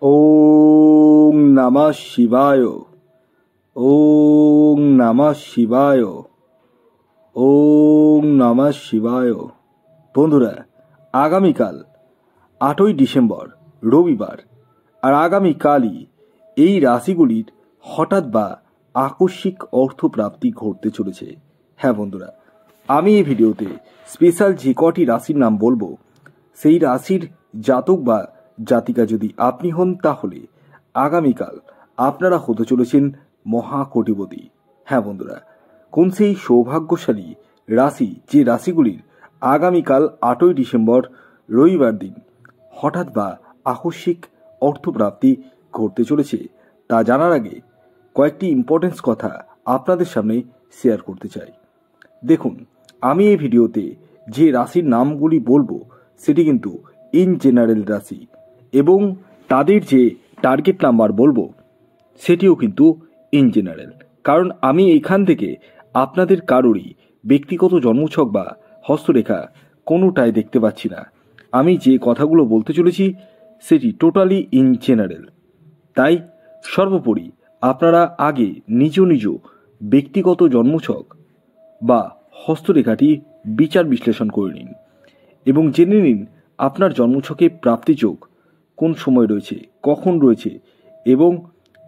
ওং নমঃ শিবায়। ওং নমঃ শিবায়। ওং নমঃ শিবায়। বন্ধুরা, আগামীকাল 8ই ডিসেম্বর রবিবার, আর আগামীকালই এই রাশিগুলির হঠাৎ বা আকস্মিক অর্থপ্রাপ্তি ঘটতে চলেছে। হ্যাঁ বন্ধুরা, আমি এই ভিডিওতে স্পেশাল যে কটি রাশির নাম বলবো, সেই রাশির জাতক বা জাতিকা যদি আপনি হন, তাহলে আগামীকাল আপনারা হতে চলেছেন মহাকোটিপতি। হ্যাঁ বন্ধুরা, কোন সেই সৌভাগ্যশালী রাশি, যে রাশিগুলির আগামীকাল 8ই ডিসেম্বর রবিবার দিন হঠাৎ বা আকস্মিক অর্থপ্রাপ্তি ঘটতে চলেছে, তা জানার আগে কয়েকটি ইম্পর্টেন্স কথা আপনাদের সামনে শেয়ার করতে চাই। দেখুন, আমি এই ভিডিওতে যে রাশির নামগুলি বলবো সেটি কিন্তু ইন জেনারেল রাশি, এবং তাদের যে টার্গেট নাম্বার বলবো সেটিও কিন্তু ইন জেনারেল। কারণ আমি এখান থেকে আপনাদের কারোরই ব্যক্তিগত জন্মছক বা হস্তরেখা কোনোটাই দেখতে পাচ্ছি না। আমি যে কথাগুলো বলতে চলেছি সেটি টোটালি ইন জেনারেল। তাই সর্বোপরি আপনারা আগে নিজ নিজ ব্যক্তিগত জন্মছক বা হস্তরেখাটি বিচার বিশ্লেষণ করে নিন এবং জেনে নিন আপনার জন্মছকে প্রাপ্তিযোগ কোন সময় রয়েছে, কখন রয়েছে, এবং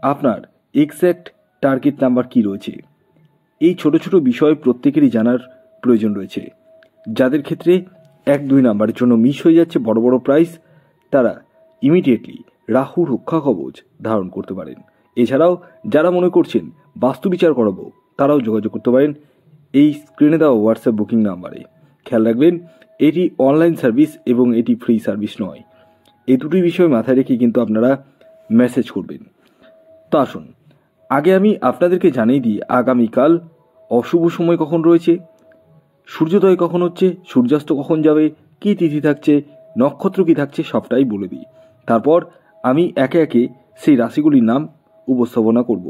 আপনার এক্স্যাক্ট টার্গেট নাম্বার কি রয়েছে। এই ছোট ছোট বিষয় প্রত্যেকেরই জানার প্রয়োজন রয়েছে। যাদের ক্ষেত্রে 1-2 নাম্বারের জন্য মিস হয়ে যাচ্ছে বড় বড় প্রাইস, তারা ইমিডিয়েটলি রাহু রক্ষা কবচ ধারণ করতে পারেন। এছাড়াও যারা মনে করছেন বাস্তু বিচার করাবো, তারাও যোগাযোগ করতে পারেন এই স্ক্রিনে দেওয়া হোয়াটসঅ্যাপ বুকিং নাম্বারে। খেয়াল রাখবেন, এটি অনলাইন সার্ভিস এবং এটি ফ্রি সার্ভিস নয়। এই দুটি বিষয় মাথায় রেখে কিন্তু আপনারা মেসেজ করবেন। তো আসুন, আগে আমি আপনাদেরকে জানিয়ে দিই আগামীকাল অশুভ সময় কখন রয়েছে, সূর্যোদয় কখন হচ্ছে, সূর্যাস্ত কখন যাবে, কী তিথি থাকছে, নক্ষত্র কী থাকছে, সবটাই বলে দিই। তারপর আমি একে একে সেই রাশিগুলির নাম উপস্থাপনা করব।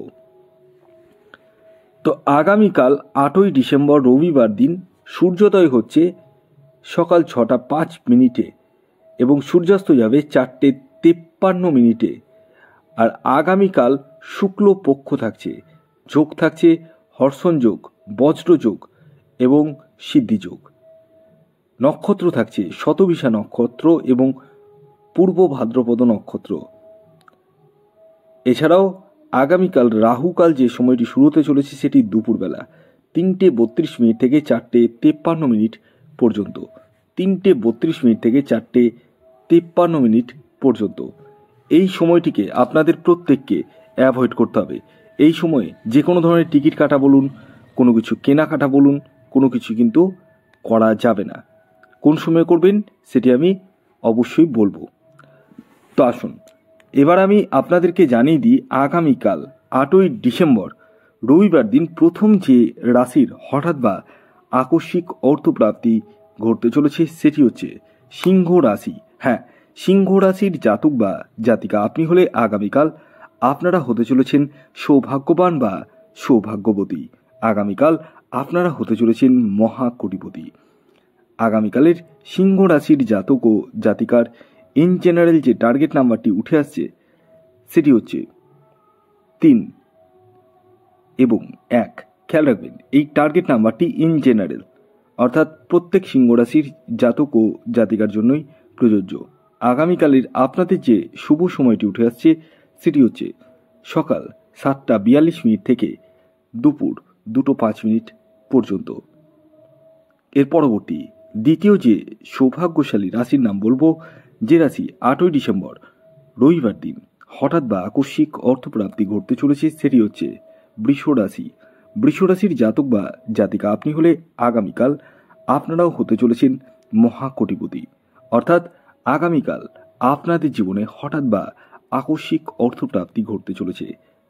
তো আগামীকাল 8ই ডিসেম্বর রবিবার দিন সূর্যোদয় হচ্ছে সকাল 6টা 5 মিনিটে এবং সূর্যাস্ত যাবে 4টে 53 মিনিটে। আর আগামীকাল শুক্ল পক্ষ থাকছে, যোগ থাকছে হর্ষণ যোগ, বজ্র যোগ এবং সিদ্ধি যোগ। নক্ষত্র থাকছে শতবিশা নক্ষত্র এবং পূর্ব ভাদ্রপদ নক্ষত্র। এছাড়াও আগামীকাল রাহুকাল যে সময়টি শুরু হতে চলেছে সেটি দুপুরবেলা 3টে 32 মিনিট থেকে 4টে 53 মিনিট পর্যন্ত। 3টে 32 মিনিট থেকে 4টে 53 মিনিট পর্যন্ত এই সময়টিকে আপনাদের প্রত্যেককে অ্যাভয়েড করতে হবে। এই সময়ে যে কোনো ধরনের টিকিট কাটা বলুন, কোনো কিছু কেনাকাটা বলুন, কোনো কিছু কিন্তু করা যাবে না। কোন সময় করবেন সেটি আমি অবশ্যই বলবো। তো আসুন, এবার আমি আপনাদেরকে জানিয়ে দিই আগামীকাল 8ই ডিসেম্বর রবিবার দিন প্রথম যে রাশির হঠাৎ বা আকস্মিক অর্থপ্রাপ্তি ঘটতে চলেছে সেটি হচ্ছে সিংহ রাশি। হ্যাঁ, সিংহ রাশির জাতক বা জাতিকা আপনি হলে আগামীকাল আপনারা হতে চলেছেন সৌভাগ্যবান বা সৌভাগ্যবতী। আগামীকাল আপনারা হতে চলেছেন মহাকোটিপতি। আগামীকালের সিংহ রাশির জাতক ও জাতিকার ইন জেনারেল যে টার্গেট নাম্বারটি উঠে আসছে সেটি হচ্ছে 3 এবং 1। খেয়াল রাখবেন, এই টার্গেট নাম্বারটি ইন জেনারেল, অর্থাৎ প্রত্যেক সিংহ রাশির জাতক ও জাতিকার জন্যই প্রযোজ্য। আগামীকালের আপনাদের যে শুভ সময়টি উঠে আসছে সেটি হচ্ছে সকাল 7টা 42 মিনিট থেকে দুপুর 2টো 5 মিনিট পর্যন্ত। এর পরবর্তী দ্বিতীয় যে সৌভাগ্যশালী রাশির নাম বলবো, যে রাশি 8ই ডিসেম্বর রবিবার দিন হঠাৎ বা আকস্মিক অর্থপ্রাপ্তি ঘটতে চলেছে সেটি হচ্ছে বৃষ রাশি। বৃষ রাশির জাতক বা জাতিকা আপনি হলে আগামীকাল আপনারাও হতে চলেছেন মহাকোটিপতি। অর্থাৎ আগামীকাল আপনাদের জীবনে হঠাৎ বা আকস্মিক অর্থপ্রাপ্তি ঘটতে চলেছে।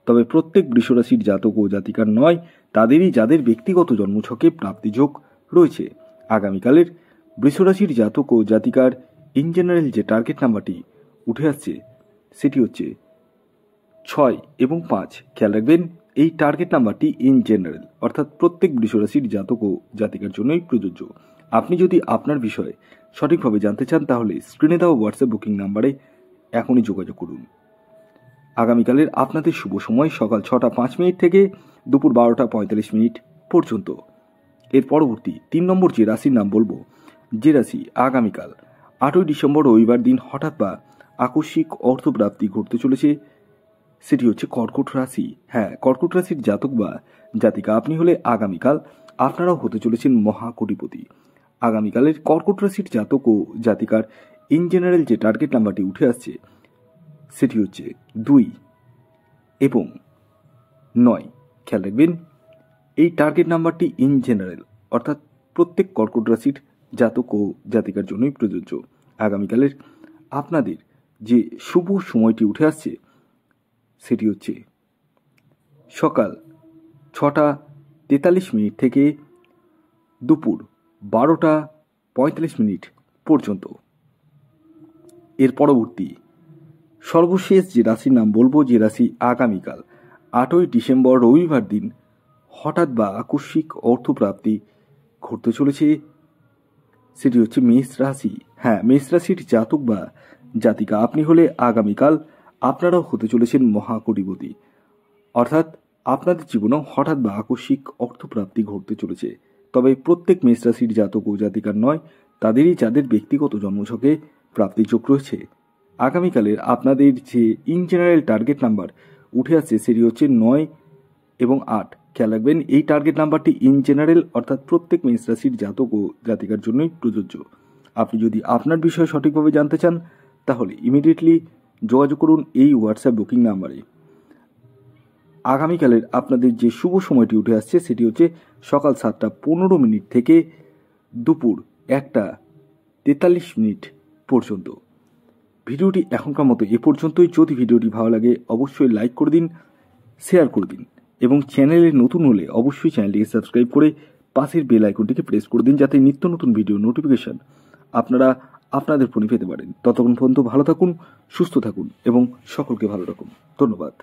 তবে প্রত্যেক বৃষ রাশির জাতক ও জাতিকার নয়, তাদেরই যাদের ব্যক্তিগত জন্মছকে প্রাপ্তিযোগ রয়েছে। আগামীকালের বৃষরাশির জাতক ও জাতিকার ইন জেনারেল যে টার্গেট নাম্বারটি উঠে আসছে সেটি হচ্ছে 6 এবং 5। খেয়াল রাখবেন, এই টার্গেট নাম্বারটি ইন জেনারেল, অর্থাৎ প্রত্যেক বৃষরাশির জাতক ও জাতিকার জন্যই প্রযোজ্য। আপনি যদি আপনার বিষয়ে সঠিকভাবে জানতে চান তাহলে স্ক্রিনে দেওয়া হোয়াটসঅ্যাপ বুকিং নাম্বারে এখনই যোগাযোগ করুন। আগামীকালের আপনাদের শুভ সময় সকাল 6:05 থেকে দুপুর 12:45 পর্যন্ত। এর পরবর্তী 3 নম্বর যে রাশির নাম বলবো, যে রাশি আগামীকাল 8ই ডিসেম্বর রবিবার দিন হঠাৎ বা আকস্মিক অর্থপ্রাপ্তি ঘটতে চলেছে, সেটি হচ্ছে কর্কট রাশি। হ্যাঁ, কর্কট রাশির জাতক বা জাতিকা আপনি হলে আগামীকাল আপনারাও হতে চলেছেন মহাকোটিপতি। আগামীকালের কর্কট রাশির জাতক ও জাতিকার ইন জেনারেল যে টার্গেট নাম্বারটি উঠে আসছে সেটি হচ্ছে 2 এবং 9। খেয়াল রাখবেন, এই টার্গেট নাম্বারটি ইন জেনারেল অর্থাৎ প্রত্যেক কর্কট রাশির জাতক ও জাতিকার জন্যই প্রযোজ্য। আগামীকালের আপনাদের যে শুভ সময়টি উঠে আসছে সেটি হচ্ছে সকাল 6:43 থেকে দুপুর 12:45 পর্যন্ত। এর পরবর্তী সর্বশেষ যে রাশির নাম বলবো, যে রাশি আগামীকাল 8ই ডিসেম্বর রবিবার দিন হঠাৎ বা আকস্মিক অর্থপ্রাপ্তি ঘটতে চলেছে, সেটি হচ্ছে মেষ রাশি। হ্যাঁ, মেষ রাশির জাতক বা জাতিকা আপনি হলে আগামীকাল আপনারাও হতে চলেছেন মহাকোটিপতি। অর্থাৎ আপনাদের জীবনেও হঠাৎ বা আকস্মিক অর্থপ্রাপ্তি ঘটতে চলেছে। তবে প্রত্যেক মেষ রাশির জাতক ও জাতিকার নয়, তাদেরই যাদের ব্যক্তিগত জন্মছকে প্রাপ্তিযোগ রয়েছে। আগামীকালের আপনাদের যে ইন জেনারেল টার্গেট নাম্বার উঠে আসছে সেটি হচ্ছে 9 এবং 8। খেয়াল রাখবেন, এই টার্গেট নাম্বারটি ইন জেনারেল অর্থাৎ প্রত্যেক মেষ রাশির জাতক ও জাতিকার জন্যই প্রযোজ্য। আপনি যদি আপনার বিষয়ে সঠিকভাবে জানতে চান তাহলে ইমিডিয়েটলি যোগাযোগ করুন এই হোয়াটসঅ্যাপ বুকিং নাম্বারে। আগামীকালের আপনাদের যে শুভ সময়টি উঠে আসছে সেটি হচ্ছে সকাল 7:15 থেকে দুপুর 1:43 পর্যন্ত। ভিডিওটি এখনকার মতো এ পর্যন্তই। যদি ভিডিওটি ভালো লাগে অবশ্যই লাইক করে দিন, শেয়ার করে দিন এবং চ্যানেলে নতুন হলে অবশ্যই চ্যানেলটিকে সাবস্ক্রাইব করে পাশের বেল আইকনটিকে প্রেস করে দিন, যাতে নিত্য নতুন ভিডিও নোটিফিকেশন আপনারা আপনাদের ফোনে পেতে পারেন। ততক্ষণ পর্যন্ত ভালো থাকুন, সুস্থ থাকুন এবং সকলকে ভালো রাখুন। ধন্যবাদ।